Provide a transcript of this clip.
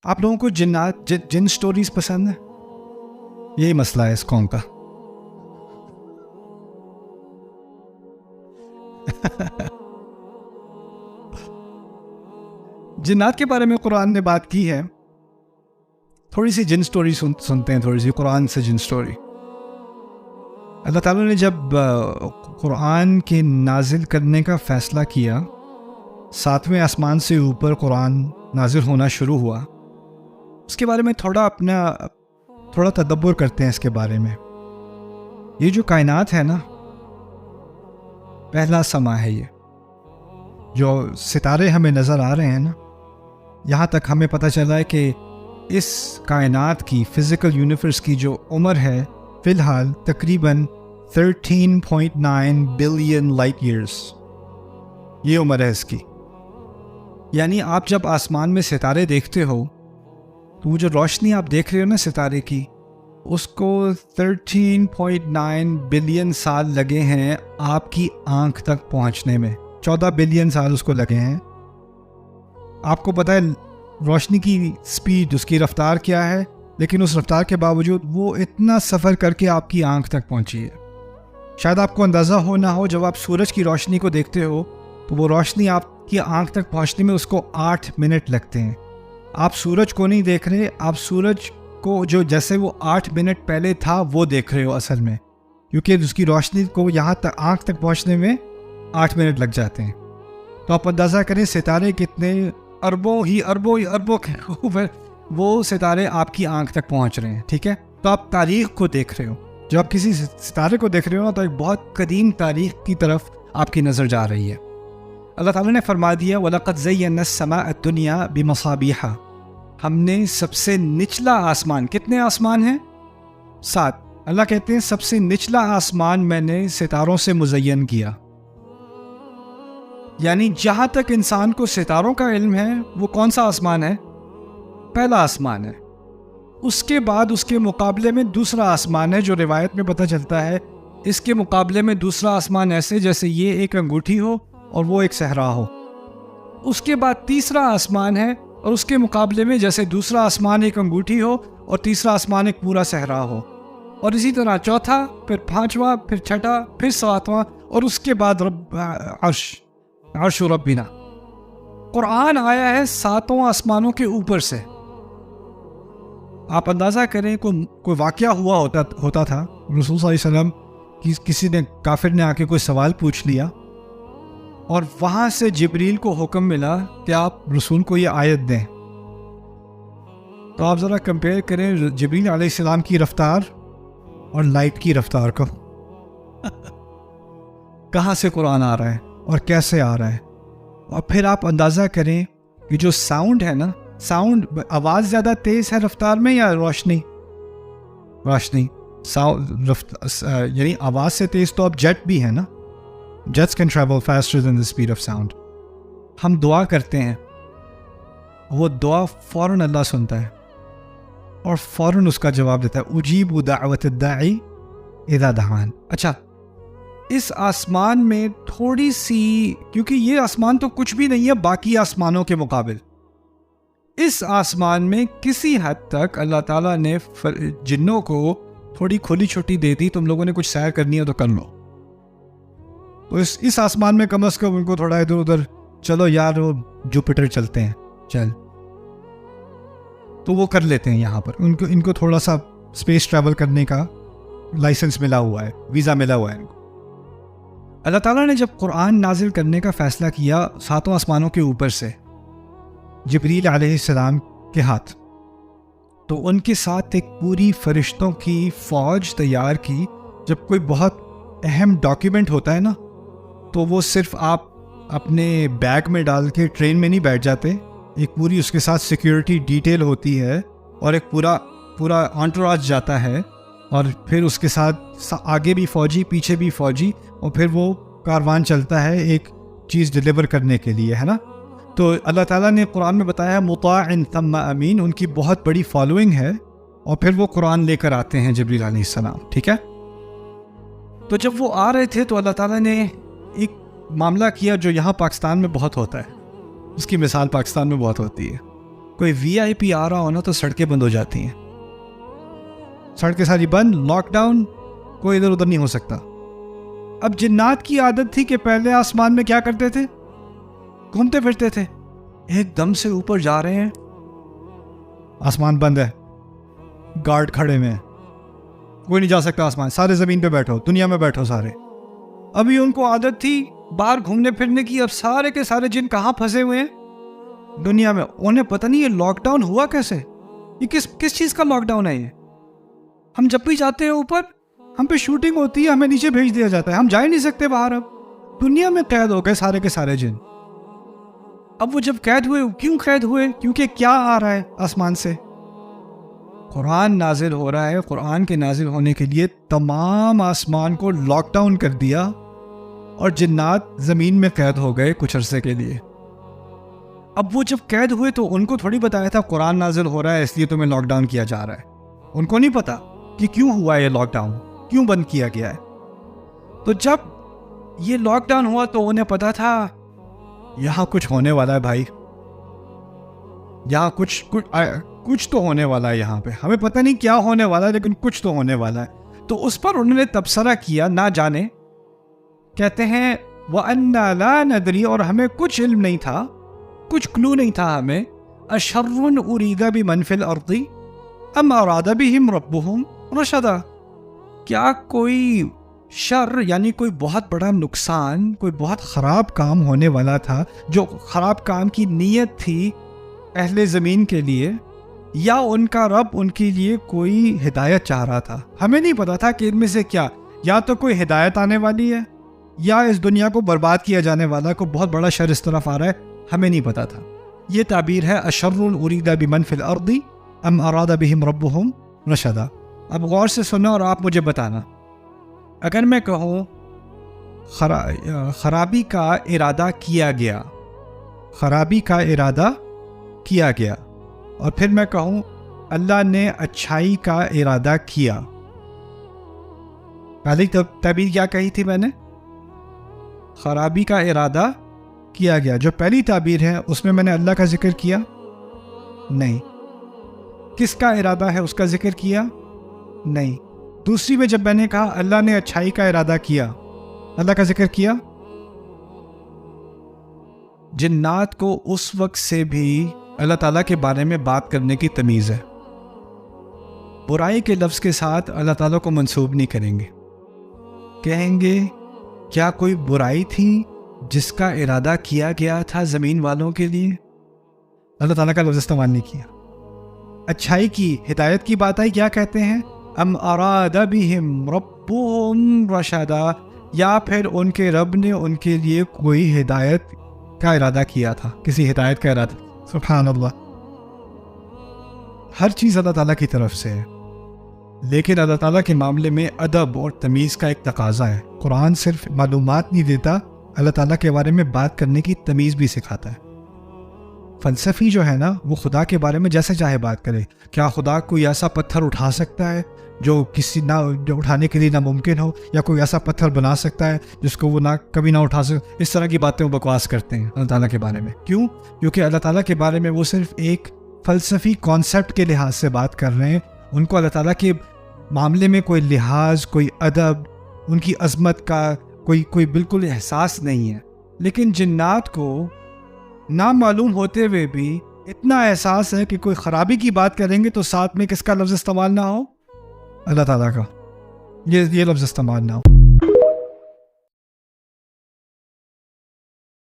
آپ لوگوں کو جنات جن سٹوریز پسند ہیں؟ یہی مسئلہ ہے اس قوم کا. جنات کے بارے میں قرآن نے بات کی ہے. تھوڑی سی جن سٹوری سنتے ہیں، تھوڑی سی قرآن سے جن سٹوری. اللہ تعالیٰ نے جب قرآن کے نازل کرنے کا فیصلہ کیا، 7ویں آسمان سے اوپر قرآن نازل ہونا شروع ہوا، اس کے بارے میں تھوڑا تدبر کرتے ہیں. اس کے بارے میں یہ جو کائنات ہے نا، پہلا سما ہے. یہ جو ستارے ہمیں نظر آ رہے ہیں نا، یہاں تک ہمیں پتہ چلا ہے کہ اس کائنات کی فزیکل یونیورس کی جو عمر ہے فی الحال تقریباً 13.9 بلین لائٹ ایئرس. یہ عمر ہے اس کی. یعنی آپ جب آسمان میں ستارے دیکھتے ہو تو وہ جو روشنی آپ دیکھ رہے ہو نا ستارے کی، اس کو 13.9 بلین سال لگے ہیں آپ کی آنکھ تک پہنچنے میں. 14 بلین سال اس کو لگے ہیں. آپ کو پتہ ہے روشنی کی سپیڈ، اس کی رفتار کیا ہے، لیکن اس رفتار کے باوجود وہ اتنا سفر کر کے آپ کی آنکھ تک پہنچی ہے. شاید آپ کو اندازہ ہو نہ ہو، جب آپ سورج کی روشنی کو دیکھتے ہو تو وہ روشنی آپ کی آنکھ تک پہنچنے میں اس کو 8 منٹ لگتے ہیں. آپ سورج کو نہیں دیکھ رہے، آپ سورج کو جو جیسے وہ 8 منٹ پہلے تھا وہ دیکھ رہے ہو اصل میں، کیونکہ اس کی روشنی کو یہاں تک آنکھ تک پہنچنے میں 8 منٹ لگ جاتے ہیں. تو آپ اندازہ کریں ستارے کتنے اربوں کے اوپر وہ ستارے آپ کی آنکھ تک پہنچ رہے ہیں. ٹھیک ہے، تو آپ تاریخ کو دیکھ رہے ہو. جب آپ کسی ستارے کو دیکھ رہے ہو تو ایک بہت قدیم تاریخ کی طرف آپ کی نظر جا رہی ہے. اللہ تعالیٰ نے فرما دیا وَلَقَدْ زَيَّنَّا السَّمَاءَ الدُّنْيَا بِمَصَابِيحَ. ہم نے سب سے نچلا آسمان، کتنے آسمان ہیں؟ 7. اللہ کہتے ہیں سب سے نچلا آسمان میں نے ستاروں سے مزین کیا. یعنی جہاں تک انسان کو ستاروں کا علم ہے وہ کون سا آسمان ہے؟ پہلا آسمان ہے. اس کے بعد اس کے مقابلے میں دوسرا آسمان ہے، جو روایت میں پتہ چلتا ہے اس کے مقابلے میں دوسرا آسمان ایسے جیسے یہ ایک انگوٹھی ہو اور وہ ایک صحرا ہو. اس کے بعد تیسرا آسمان ہے اور اس کے مقابلے میں جیسے دوسرا آسمان ایک انگوٹھی ہو اور تیسرا آسمان ایک پورا صحرا ہو. اور اسی طرح چوتھا، پھر 5واں، پھر 6واں، پھر 7واں، اور اس کے بعد عرش ربنا. قرآن آیا ہے 7 آسمانوں کے اوپر سے. آپ اندازہ کریں کوئی واقعہ ہوا ہوتا تھا، رسول صلی اللہ علیہ وسلم کسی نے کافر نے آ کے کوئی سوال پوچھ لیا اور وہاں سے جبریل کو حکم ملا کہ آپ رسول کو یہ آیت دیں. تو آپ ذرا کمپیئر کریں جبریل علیہ السلام کی رفتار اور لائٹ کی رفتار کو. کہاں سے قرآن آ رہا ہے اور کیسے آ رہا ہے. اور پھر آپ اندازہ کریں کہ جو ساؤنڈ ہے نا، ساؤنڈ آواز زیادہ تیز ہے رفتار میں یا روشنی؟ یعنی آواز سے تیز تو اب جیٹ بھی ہے نا. Jets can travel faster than the speed of sound. ہم دعا کرتے ہیں، وہ دعا فوراً اللہ سنتا ہے اور فوراً اس کا جواب دیتا ہے. اجیب دعوت الداعی اذا دعان. اچھا، اس آسمان میں تھوڑی سی، کیونکہ یہ آسمان تو کچھ بھی نہیں ہے باقی آسمانوں کے مقابل، اس آسمان میں کسی حد تک اللہ تعالیٰ نے جنوں کو تھوڑی کھلی چھٹی دے دی. تم لوگوں نے کچھ سیر کرنی ہے تو کر لو. تو اس آسمان میں کم از کم ان کو تھوڑا ادھر ادھر چلو یار، وہ جوپیٹر چلتے ہیں چل، تو وہ کر لیتے ہیں. یہاں پر ان کو تھوڑا سا اسپیس ٹریول کرنے کا لائسنس ملا ہوا ہے، ویزا ملا ہوا ہے ان کو. اللہ تعالیٰ نے جب قرآن نازل کرنے کا فیصلہ کیا 7 آسمانوں کے اوپر سے جبریل علیہ السلام کے ہاتھ، تو ان کے ساتھ ایک پوری فرشتوں کی فوج تیار کی. جب کوئی بہت اہم ڈاکیومنٹ ہوتا ہے نا، تو وہ صرف آپ اپنے بیگ میں ڈال کے ٹرین میں نہیں بیٹھ جاتے. ایک پوری اس کے ساتھ سیکیورٹی ڈیٹیل ہوتی ہے اور ایک پورا انٹوراج جاتا ہے، اور پھر اس کے ساتھ آگے بھی فوجی پیچھے بھی فوجی، اور پھر وہ کاروان چلتا ہے ایک چیز ڈیلیور کرنے کے لیے، ہے نا. تو اللہ تعالیٰ نے قرآن میں بتایا مطاع ثم امین، ان کی بہت بڑی فالوئنگ ہے، اور پھر وہ قرآن لے کر آتے ہیں جبریل علیہ السلام. ٹھیک ہے، تو جب وہ آ رہے تھے تو اللہ تعالیٰ نے ایک معاملہ کیا جو یہاں پاکستان میں بہت ہوتا ہے. اس کی مثال پاکستان میں بہت ہوتی ہے. کوئی VIP آ رہا ہو نا تو سڑکیں بند ہو جاتی ہیں، سڑکیں ساری بند، لاک ڈاؤن، کوئی ادھر ادھر نہیں ہو سکتا۔ اب جنات کی عادت تھی کہ پہلے آسمان میں کیا کرتے تھے؟ گھومتے پھرتے تھے۔ ایک دم سے اوپر جا رہے ہیں، آسمان بند ہے، گارڈ کھڑے ہوئے ہیں، کوئی نہیں جا سکتا آسمان، سارے زمین پہ بیٹھو، دنیا میں بیٹھو سارے۔ ابھی ان کو عادت تھی باہر گھومنے پھرنے کی، اب سارے کے سارے جن کہاں پھنسے ہوئے ہیں؟ دنیا میں۔ انہیں پتہ نہیں یہ لاک ڈاؤن ہوا کیسے، یہ کس چیز کا لاک ڈاؤن ہے یہ؟ ہم جب بھی جاتے ہیں اوپر، ہم پہ شوٹنگ ہوتی ہے، ہمیں نیچے بھیج دیا جاتا ہے، ہم جا ہی نہیں سکتے باہر۔ اب دنیا میں قید ہو گئے سارے کے سارے جن۔ اب وہ جب قید ہوئے، کیوں قید ہوئے؟ کیونکہ کیا آ رہا ہے آسمان سے؟ قرآن نازل ہو رہا ہے۔ قرآن کے نازل ہونے کے لیے تمام آسمان کو لاک ڈاؤن کر دیا اور جنات زمین میں قید ہو گئے کچھ عرصے کے لیے۔ اب وہ جب قید ہوئے تو ان کو تھوڑی بتایا تھا قرآن نازل ہو رہا ہے اس لیے تمہیں لاک ڈاؤن کیا جا رہا ہے۔ ان کو نہیں پتا کہ کیوں ہوا یہ لاک ڈاؤن، کیوں بند کیا گیا ہے۔ تو جب یہ لاک ڈاؤن ہوا تو انہیں پتا تھا یہاں کچھ ہونے والا ہے بھائی، یہاں کچھ تو ہونے والا ہے یہاں پہ، ہمیں پتہ نہیں کیا ہونے والا ہے لیکن کچھ تو ہونے والا ہے۔ تو اس پر انہوں نے تبصرہ کیا، نہ جانے، کہتے ہیں وَأَنَّا لَا نَدْرِي، اور ہمیں کچھ علم نہیں تھا، کچھ کلو نہیں تھا ہمیں، أَشَرٌ أُرِيدَ بِمَنْ فِي الْأَرْضِ أَمْ أَرَادَ بِهِمْ رَبُّهُمْ رَشَدًا، کیا کوئی شر یعنی کوئی بہت بڑا نقصان، کوئی بہت خراب کام ہونے والا تھا، جو خراب کام کی نیت تھی اہل زمین کے لیے، یا ان کا رب ان کے لیے کوئی ہدایت چاہ رہا تھا؟ ہمیں نہیں پتا تھا کہ ان میں سے کیا، یا تو کوئی ہدایت آنے والی ہے یا اس دنیا کو برباد کیا جانے والا کوئی بہت بڑا شر اس طرف آ رہا ہے، ہمیں نہیں پتا تھا۔ یہ تعبیر ہے اشر ارید بمن فی الارض ام اراد بہم ربہم رشدا۔ اب غور سے سنو اور آپ مجھے بتانا، اگر میں کہوں خرابی کا ارادہ کیا گیا، خرابی کا ارادہ کیا گیا، اور پھر میں کہوں اللہ نے اچھائی کا ارادہ کیا، پہلی تعبیر کیا کہی تھی میں نے؟ خرابی کا ارادہ کیا گیا۔ جو پہلی تعبیر ہے اس میں نے اللہ کا ذکر کیا نہیں، کس کا ارادہ ہے اس کا ذکر کیا نہیں۔ دوسری میں جب میں نے کہا اللہ نے اچھائی کا ارادہ کیا، اللہ کا ذکر کیا۔ جنات کو اس وقت سے بھی اللہ تعالیٰ کے بارے میں بات کرنے کی تمیز ہے، برائی کے لفظ کے ساتھ اللہ تعالیٰ کو منسوب نہیں کریں گے، کہیں گے کیا کوئی برائی تھی جس کا ارادہ کیا گیا تھا زمین والوں کے لیے؟ اللہ تعالیٰ کا لفظ استعمال نہیں کیا۔ اچھائی کی، ہدایت کی بات آئی، کیا کہتے ہیں؟ ام اراد بہم ربہم رشدا، یا پھر ان کے رب نے ان کے لیے کوئی ہدایت کا ارادہ کیا تھا، کسی ہدایت کا ارادہ۔ سبحان اللہ، ہر چیز اللہ تعالیٰ کی طرف سے ہے، لیکن اللہ تعالیٰ کے معاملے میں ادب اور تمیز کا ایک تقاضا ہے۔ قرآن صرف معلومات نہیں دیتا، اللہ تعالیٰ کے بارے میں بات کرنے کی تمیز بھی سکھاتا ہے۔ فلسفی جو ہے نا، وہ خدا کے بارے میں جیسے چاہے بات کرے، کیا خدا کوئی ایسا پتھر اٹھا سکتا ہے جو جو اٹھانے کے لیے ناممکن ہو، یا کوئی ایسا پتھر بنا سکتا ہے جس کو وہ کبھی نہ اٹھا سکے؟ اس طرح کی باتیں وہ بکواس کرتے ہیں اللہ تعالیٰ کے بارے میں۔ کیوں؟ کیونکہ اللہ تعالیٰ کے بارے میں وہ صرف ایک فلسفی کانسیپٹ کے لحاظ سے بات کر رہے ہیں، ان کو اللہ تعالیٰ کے معاملے میں کوئی لحاظ، کوئی ادب، ان کی عظمت کا کوئی بالکل احساس نہیں ہے۔ لیکن جنات کو نامعلوم ہوتے ہوئے بھی اتنا احساس ہے کہ کوئی خرابی کی بات کریں گے تو ساتھ میں کس کا لفظ استعمال نہ ہو؟ اللہ تعالیٰ کا یہ لفظ استعمال نہ ہو۔